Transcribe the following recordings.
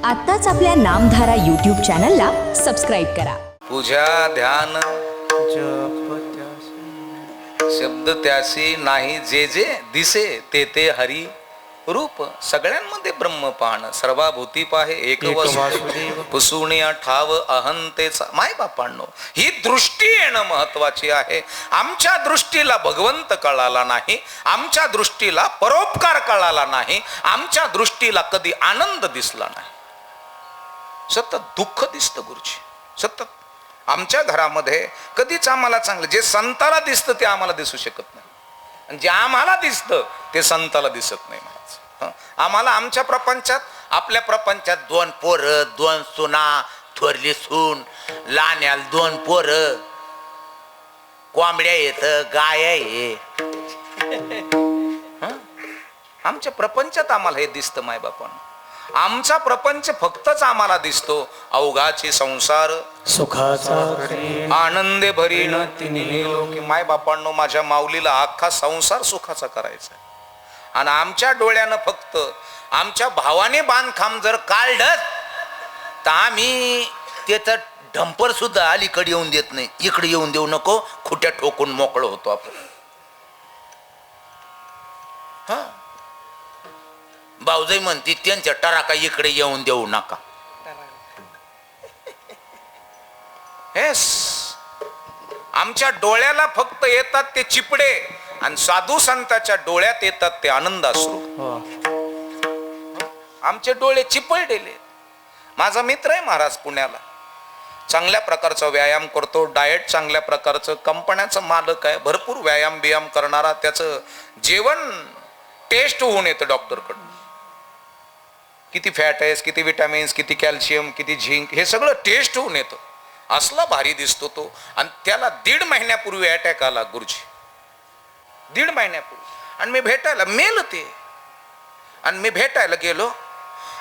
आत्ताच आपल्या नामधारा YouTube चॅनलला सबस्क्राईब करा. पूजा ध्यान जप शब्द त्यासी नाही जे जे दिसे ते ते हरी रूप. सगळ्यांमध्ये ब्रह्म पाहणं, सर्वाभूती पाहे एक वसुदेव पुसुनिया ठाव अहंतेचा. माय बापांनो, ही दृष्टी येणं महत्वाची आहे. आमच्या दृष्टीला भगवंत कळाला नाही, आमच्या दृष्टीला परोपकार कळाला नाही, आमच्या दृष्टीला कधी आनंद दिसला नाही, सतत दुःख दिसतं गुरुजी. सतत आमच्या घरामध्ये कधीच आम्हाला चांगलं, जे संताला दिसतं ते आम्हाला दिसू शकत नाही, आणि जे आम्हाला दिसतं ते संताला दिसत नाही. आम्हाला आमच्या प्रपंचात, आपल्या प्रपंचात 2 पोरं, 2 सुना, थोरली सून, लाण्याला 2 पोरं, कोंबड्या येत, गाय आहे. आमच्या प्रपंचात आम्हाला हे दिसतं. माय बापांना आमचा प्रपंच फक्तच आम्हाला दिसतो अवघाची संसार सुखाचा आनंदे भरीन तिन्ही लोके. माय बापांनो, माझ्या माऊलीला अख्खा संसार सुखाचा करायचा, आणि आमच्या डोळ्यानं फक्त आमच्या भावाने बांधकाम जर काढलं तर आम्ही त्याचं ढंपर सुद्धा अलीकडे येऊन देत नाही. इकडे येऊन देऊ नको, खुट्या ठोकून मोकळं होतो आपण. हा, भाऊजाई म्हणते त्यांच्या टराका इकडे येऊन देऊ नका. येस, आमच्या डोळ्याला फक्त येतात ते चिपडे, आणि साधू संतांच्या डोळ्यात येतात ते आनंद अश्रू. आमचे डोळे चिपळलेले. माझा मित्र आहे महाराज पुण्याला, चांगल्या प्रकारचा व्यायाम करतो, डाएट चांगल्या प्रकारचं, कंपन्याचा मालक आहे, भरपूर व्यायाम बियाम करणारा. त्याचं जेवण टेस्ट होऊन येतं डॉक्टरकडून. किती फॅट आहे, किती विटॅमिन्स, किती कॅल्शियम, किती झिंक, हे सगळं टेस्ट होऊन येतं. असला भारी दिसतो तो. आणि त्याला 1.5 महिन्यापूर्वी अटॅक आला गुरुजी, 1.5 महिन्यापूर्वी. आणि मी भेटायला मेल ते, आणि मी भेटायला गेलो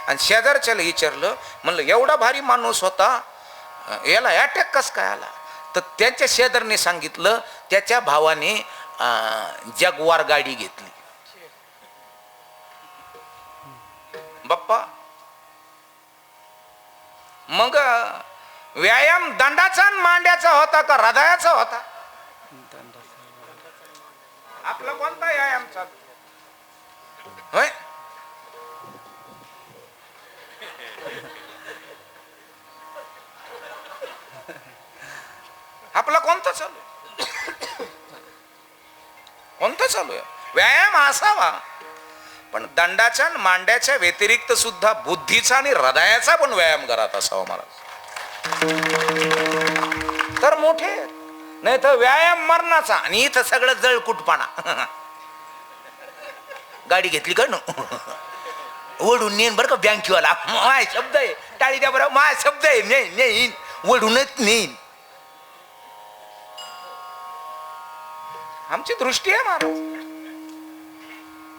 आणि शेजारच्याला विचारलं, म्हणलं एवढा भारी माणूस होता, याला अटॅक कस काय आला? तर त्याच्या शेजारने सांगितलं त्याच्या भावाने जगवार गाडी घेतली. बाप्पा, मग व्यायाम दंडाचा आणि मांड्याचा होता का हृदयाचा होता? आपला कोणता व्यायाम चालू होय? आपला कोणता चालू? कोणता चालू आहे? व्यायाम असावा, पण दंडाच्या आणि मांड्याच्या व्यतिरिक्त सुद्धा बुद्धीचा आणि हृदयाचा पण व्यायाम घरात असावा महाराज, तर मोठे. नाही तर व्यायाम मरणाचा, आणि इथं सगळं जळकुटपणा. गाडी घेतली का न ओढून नेन बरं का बँकीवाला. माय शब्द आहे, टाळी द्या बरं, माय शब्द आहे, नेईन ओढूनच नेईन. आमची दृष्टी आहे महाराज.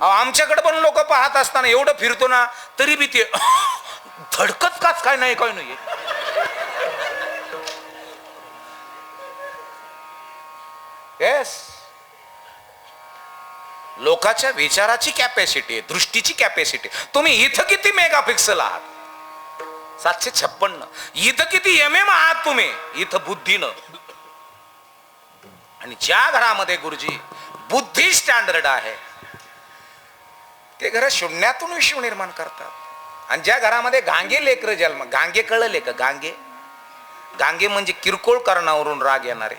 आमच्याकडे पण लोक पाहत असताना एवढं फिरतो ना, तरी बी ते धडकत काच काय नाही, काय नाही. येस, लोकांच्या विचाराची कॅपॅसिटी, दृष्टीची कॅपॅसिटी. तुम्ही इथं किती मेगापिक्सल आहात? 756. इथं किती MM आहात तुम्ही? इथं बुद्धीनं. आणि ज्या घरामध्ये गुरुजी बुद्धी स्टँडर्ड आहे, ते घर शून्यातून विश्व निर्माण करतात. आणि ज्या घरामध्ये गांगे लेकर जन्म, गांगे कळले का? गांगे, गांगे म्हणजे किरकोळ कारणावरून राग येणारे.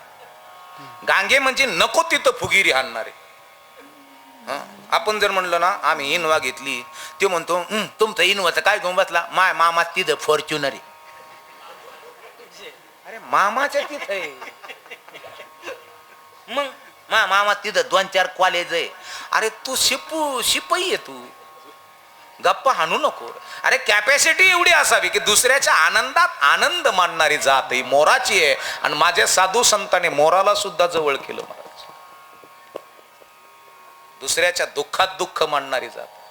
गांगे म्हणजे नको तिथं फुगिरी आणणारे. आपण जर म्हणलं ना आम्ही इनोवा घेतली, ते म्हणतो तुमचं इनोवाचं काय घेऊन बसला? माय मामा तिथं फॉर्च्युनर आहे. अरे मामाच्या तिथं आहे, मग मामा तिथं 2-4 कॉलेज आहे. अरे तू शिपाई आहे, तू गप्पा हाणू नको. अरे कॅपॅसिटी एवढी असावी की दुसऱ्याच्या आनंदात आनंद मानणारी जात ही मोराची आहे. आणि माझ्या साधू संतांनी मोराला सुद्धा जवळ केलं महाराज. दुसऱ्याच्या दुःखात दुःख मानणारी जात.